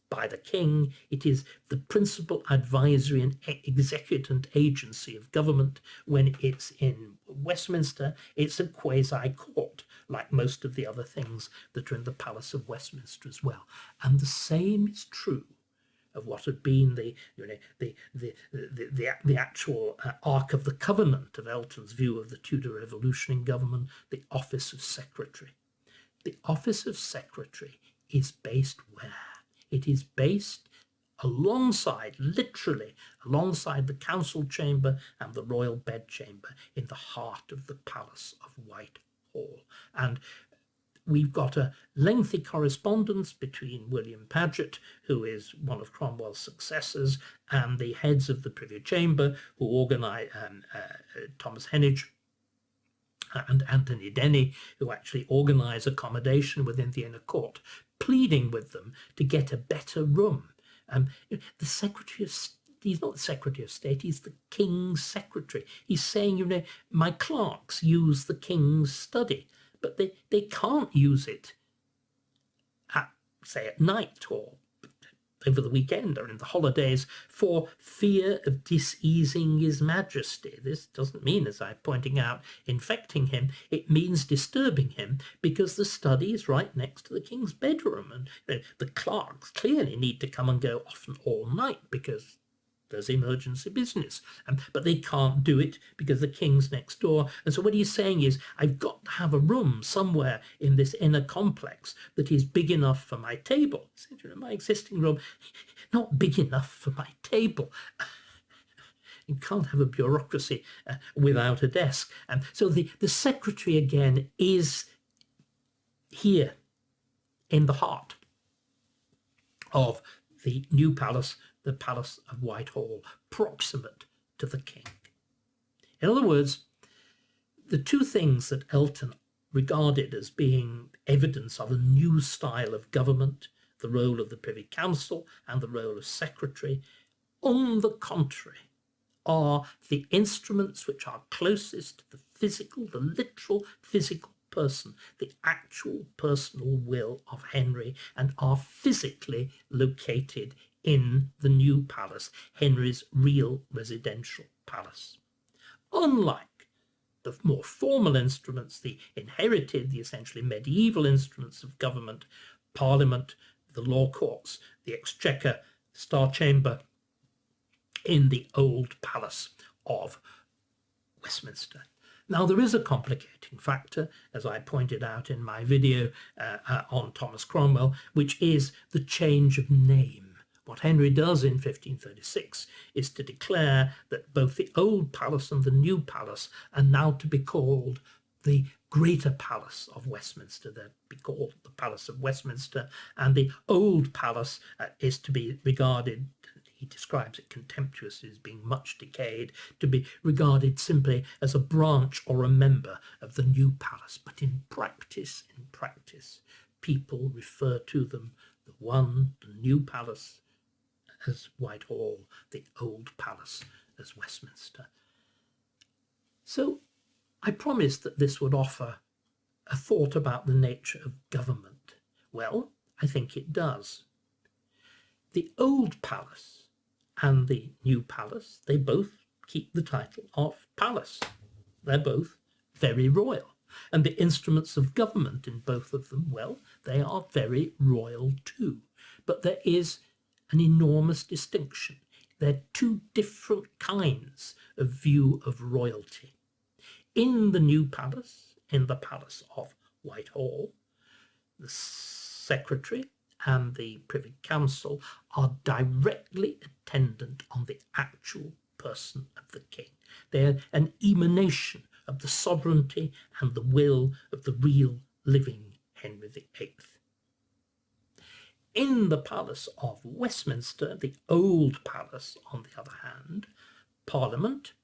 by the king, it is the principal advisory and executant agency of government. When it's in Westminster, it's a quasi-court, like most of the other things that are in the Palace of Westminster as well. And the same is true of what had been the actual Ark of the Covenant of Elton's view of the Tudor Revolution in government, the office of secretary. The office of secretary is based where? It is based alongside, literally alongside the council chamber and the royal bedchamber in the heart of the Palace of Whitehall. And we've got a lengthy correspondence between William Paget, who is one of Cromwell's successors, and the heads of the Privy Chamber, who organise Thomas Heneage and Anthony Denny, who actually organise accommodation within the inner court, pleading with them to get a better room. The Secretary of He's not the Secretary of State, he's the King's Secretary. He's saying, my clerks use the King's study, but they can't use it at night or over the weekend or in the holidays for fear of diseasing His Majesty. This doesn't mean, as I'm pointing out, infecting him. It means disturbing him because the study is right next to the King's bedroom, and the clerks clearly need to come and go often all night because there's emergency business. But they can't do it because the King's next door. And so what he's saying is, I've got to have a room somewhere in this inner complex that is big enough for my table. My existing room, not big enough for my table. You can't have a bureaucracy without a desk. And so the secretary, again, is here in the heart of the new palace, the Palace of Whitehall, proximate to the king. In other words, the two things that Elton regarded as being evidence of a new style of government, the role of the Privy Council and the role of secretary, on the contrary, are the instruments which are closest to the physical, the literal physical person, the actual personal will of Henry, and are physically located in the new palace, Henry's real residential palace. Unlike the more formal instruments, the inherited, the essentially medieval instruments of government, Parliament, the law courts, the Exchequer, Star Chamber, in the old Palace of Westminster. Now, there is a complicating factor, as I pointed out in my video on Thomas Cromwell, which is the change of name. What Henry does in 1536 is to declare that both the old palace and the new palace are now to be called the Greater Palace of Westminster. They'll be called the Palace of Westminster, and the old palace is to be regarded, he describes it contemptuously as being much decayed, to be regarded simply as a branch or a member of the new palace. But in practice, people refer to them, the new palace as Whitehall, the old palace as Westminster. So I promised that this would offer a thought about the nature of government. Well, I think it does. The old palace and the new palace, they both keep the title of palace. They're both very royal. And the instruments of government in both of them, well, they are very royal too. But there is an enormous distinction. They're two different kinds of view of royalty. In the new palace, in the Palace of Whitehall, the secretary and the Privy Council are directly attendant on the actual person of the king. They're an emanation of the sovereignty and the will of the real living Henry VIII. In the Palace of Westminster, the old palace, on the other hand, Parliament,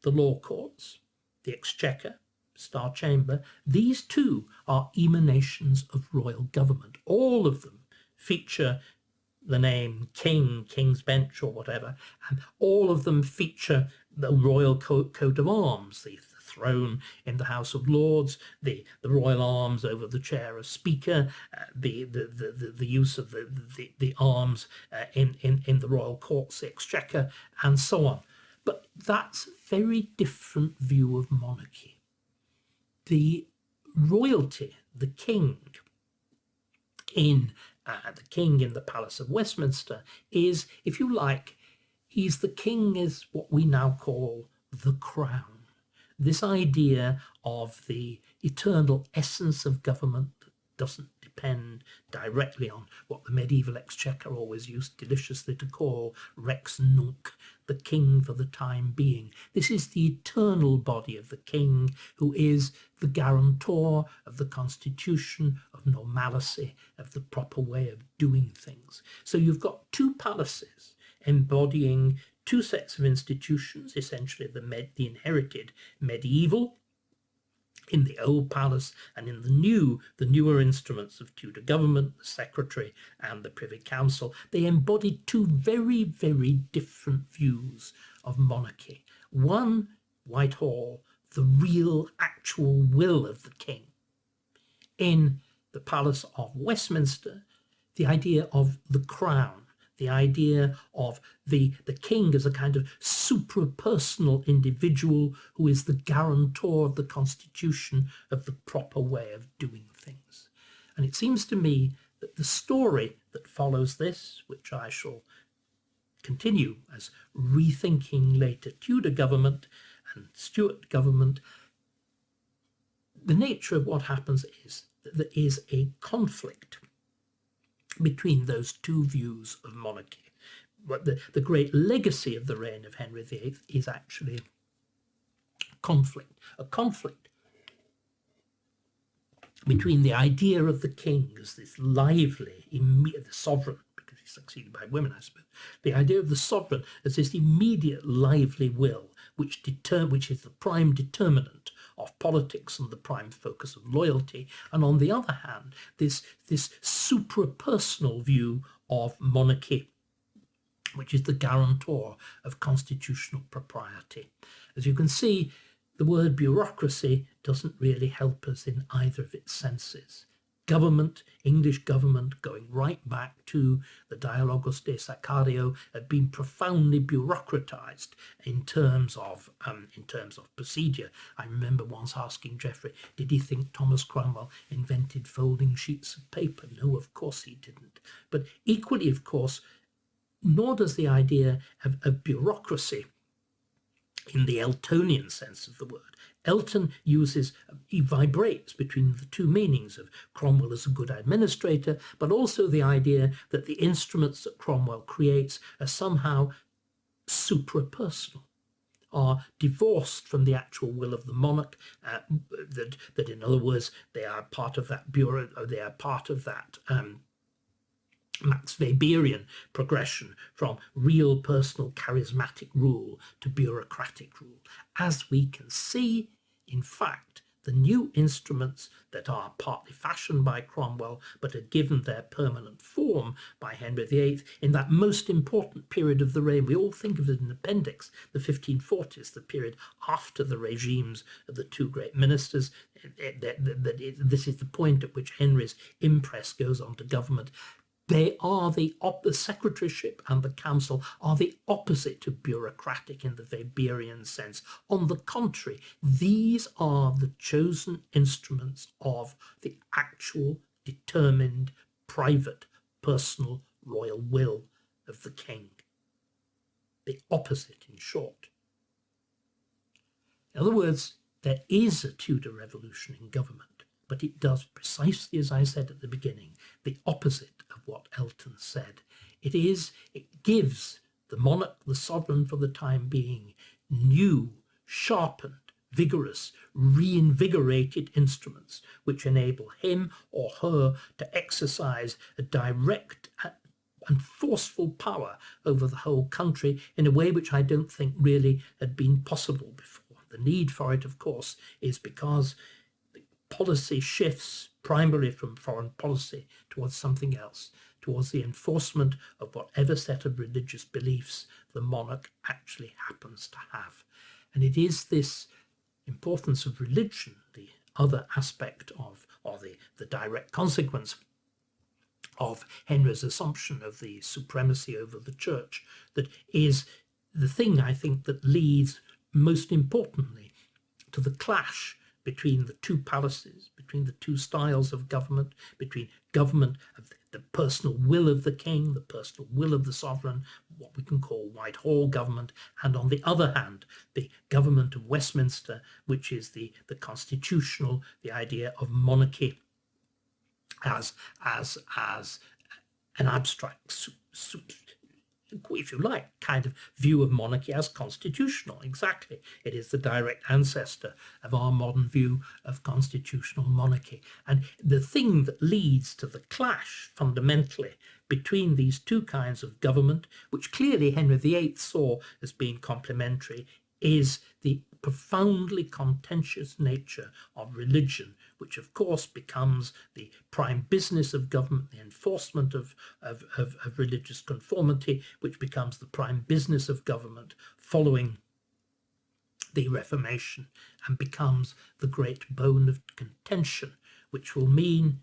the law courts, the Exchequer, Star Chamber, these two are emanations of royal government. All of them feature the name King, King's Bench or whatever, and all of them feature the royal coat of arms, the throne in the House of Lords, the royal arms over the chair of Speaker, the use of the arms in the royal courts, the Exchequer, and so on. But that's a very different view of monarchy. The royalty, the king in the Palace of Westminster is, if you like, he's the king is what we now call the crown. This idea of the eternal essence of government that doesn't depend directly on what the medieval Exchequer always used deliciously to call Rex Nunc, the king for the time being. This is the eternal body of the king, who is the guarantor of the constitution, of normalcy, of the proper way of doing things. So you've got two palaces embodying two sets of institutions, essentially the inherited medieval in the old palace, and in the newer instruments of Tudor government, the Secretary and the Privy Council. They embodied two very, very different views of monarchy. One, Whitehall, the real, actual will of the king. In the Palace of Westminster, the idea of the crown, the idea of the king as a kind of supra-personal individual who is the guarantor of the constitution, of the proper way of doing things. And it seems to me that the story that follows this, which I shall continue as rethinking later Tudor government and Stuart government, the nature of what happens is that there is a conflict between those two views of monarchy. But the great legacy of the reign of Henry VIII is actually conflict, a conflict between the idea of the king as this lively, the sovereign, because he's succeeded by women, I suppose, the idea of the sovereign as this immediate lively will, which is the prime determinant of politics and the prime focus of loyalty, and on the other hand, this supra-personal view of monarchy, which is the guarantor of constitutional propriety. As you can see, the word bureaucracy doesn't really help us in either of its senses. Government, English government, going right back to the Dialogus de Saccario, had been profoundly bureaucratized in terms of procedure. I remember once asking Geoffrey, did he think Thomas Cromwell invented folding sheets of paper? No, of course he didn't. But equally, of course, nor does the idea of bureaucracy in the Eltonian sense of the word. Elton he vibrates between the two meanings of Cromwell as a good administrator, but also the idea that the instruments that Cromwell creates are somehow supra-personal, are divorced from the actual will of the monarch, that in other words, they are part of that bureau, or they are part of that Max Weberian progression from real personal charismatic rule to bureaucratic rule. As we can see, in fact, the new instruments that are partly fashioned by Cromwell but are given their permanent form by Henry VIII in that most important period of the reign. We all think of it in an appendix, the 1540s, the period after the regimes of the two great ministers. This is the point at which Henry's impress goes on to government. They are the secretaryship and the council are the opposite of bureaucratic in the Weberian sense. On the contrary, these are the chosen instruments of the actual, determined, private, personal, royal will of the king. The opposite, in short. In other words, there is a Tudor revolution in government, but it does precisely, as I said at the beginning, the opposite of what Elton said. It gives the monarch, the sovereign for the time being, new, sharpened, vigorous, reinvigorated instruments which enable him or her to exercise a direct and forceful power over the whole country in a way which I don't think really had been possible before. The need for it, of course, is because policy shifts primarily from foreign policy towards something else, towards the enforcement of whatever set of religious beliefs the monarch actually happens to have. And it is this importance of religion, the other aspect of, or the direct consequence of Henry's assumption of the supremacy over the church, that is the thing, I think, that leads most importantly to the clash between the two palaces, between the two styles of government, between government of the personal will of the king, the personal will of the sovereign, what we can call Whitehall government, and on the other hand, the government of Westminster, which is the constitutional, the idea of monarchy as an abstract, if you like, kind of view of monarchy as constitutional. Exactly. It is the direct ancestor of our modern view of constitutional monarchy. And the thing that leads to the clash fundamentally between these two kinds of government, which clearly Henry VIII saw as being complementary, is the profoundly contentious nature of religion, which of course becomes the prime business of government, the enforcement of religious conformity, which becomes the prime business of government following the Reformation, and becomes the great bone of contention, which will mean,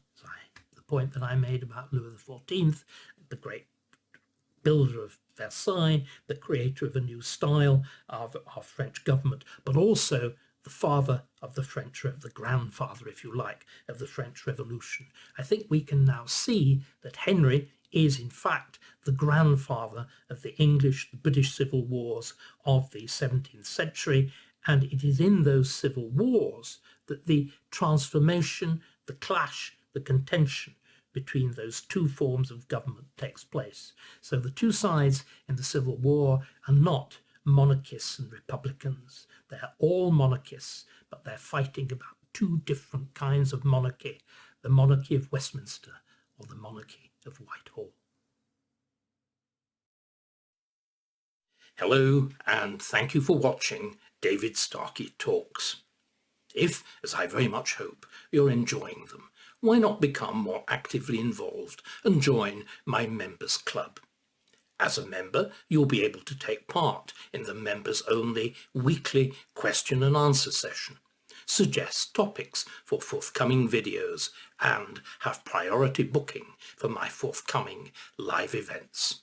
the point that I made about Louis XIV, the great builder of Versailles, the creator of a new style of French government, but also the father of the grandfather, if you like, of the French Revolution. I think we can now see that Henry is in fact the grandfather of the British civil wars of the 17th century, and it is in those civil wars that the transformation, the clash, the contention between those two forms of government takes place. So the two sides in the Civil War are not monarchists and republicans. They're all monarchists, but they're fighting about two different kinds of monarchy, the monarchy of Westminster or the monarchy of Whitehall. Hello, and thank you for watching David Starkey Talks. If, as I very much hope, you're enjoying them, why not become more actively involved and join my members club? As a member, you'll be able to take part in the members-only weekly question and answer session, suggest topics for forthcoming videos, and have priority booking for my forthcoming live events.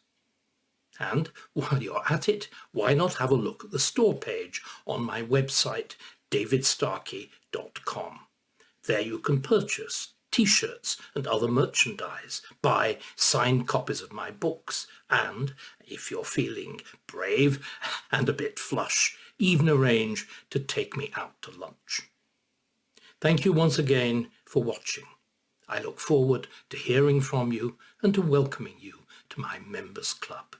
And while you're at it, why not have a look at the store page on my website, davidstarkey.com. There you can purchase T-shirts and other merchandise, buy signed copies of my books, and, if you're feeling brave and a bit flush, even arrange to take me out to lunch. Thank you once again for watching. I look forward to hearing from you and to welcoming you to my members club.